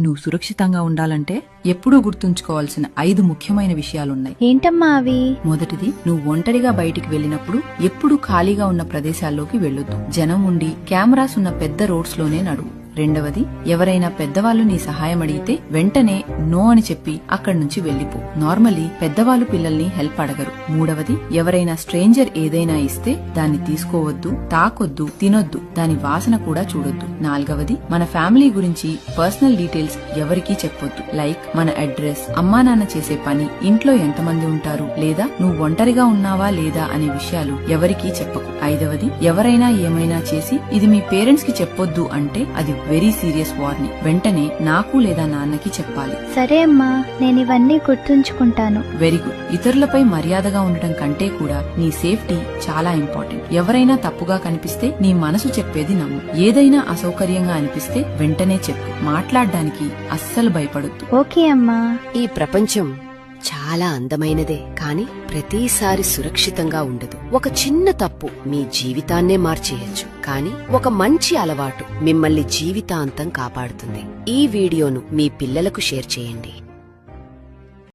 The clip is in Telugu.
నువ్వు సురక్షితంగా ఉండాలంటే ఎప్పుడూ గుర్తుంచుకోవాల్సిన 5 ముఖ్యమైన విషయాలున్నాయి. ఏంటమ్మా అవి? మొదటిది, నువ్వు ఒంటరిగా బయటికి వెళ్ళినప్పుడు ఎప్పుడూ ఖాళీగా ఉన్న ప్రదేశాల్లోకి వెళ్ళొద్దు. జనం ఉండి కెమెరాస్ ఉన్న పెద్ద రోడ్స్ లోనే నడువు. రెండవది, ఎవరైనా పెద్దవాళ్లు నీ సహాయం అడిగితే వెంటనే నో అని చెప్పి అక్కడి నుంచి వెళ్లిపో. నార్మలీ పెద్దవాళ్లు పిల్లల్ని హెల్ప్ అడగరు. మూడవది, ఎవరైనా స్ట్రేంజర్ ఏదైనా ఇస్తే దాన్ని తీసుకోవద్దు, తాకొద్దు, తినొద్దు, దాని వాసన కూడా చూడొద్దు. నాలుగవది, మన ఫ్యామిలీ గురించి పర్సనల్ డీటెయిల్స్ ఎవరికీ చెప్పొద్దు. లైక్ మన అడ్రస్, అమ్మా నాన్న చేసే పని, ఇంట్లో ఎంతమంది ఉంటారు, లేదా నువ్వు ఒంటరిగా ఉన్నావా లేదా అనే విషయాలు ఎవరికీ చెప్పకు. ఐదవది, ఎవరైనా ఏమైనా చేసి ఇది మీ పేరెంట్స్ కి చెప్పొద్దు అంటే అది వెరీ సీరియస్ వార్నింగ్. వెంటనే నాకు లేదా నాన్నకి చెప్పాలి. సరే అమ్మా, నేను ఇవన్నీ గుర్తుంచుకుంటాను. Very good. ఇతరులపై మర్యాదగా ఉండటం కంటే కూడా నీ సేఫ్టీ చాలా ఇంపార్టెంట్. ఎవరైనా తప్పుగా కనిపిస్తే నీ మనసు చెప్పేది నమ్ము. ఏదైనా అసౌకర్యంగా అనిపిస్తే వెంటనే చెప్పు. మాట్లాడడానికి అస్సలు భయపడొద్దు. ఓకే అమ్మా. ఈ ప్రపంచం చాలా అందమైనదే, కాని ప్రతిసారి సురక్షితంగా ఉండదు. ఒక చిన్న తప్పు మీ జీవితాన్నే మార్చేయచ్చు, కానీ ఒక మంచి అలవాటు మిమ్మల్ని జీవితాంతం కాపాడుతుంది. ఈ వీడియోను మీ పిల్లలకు షేర్ చేయండి.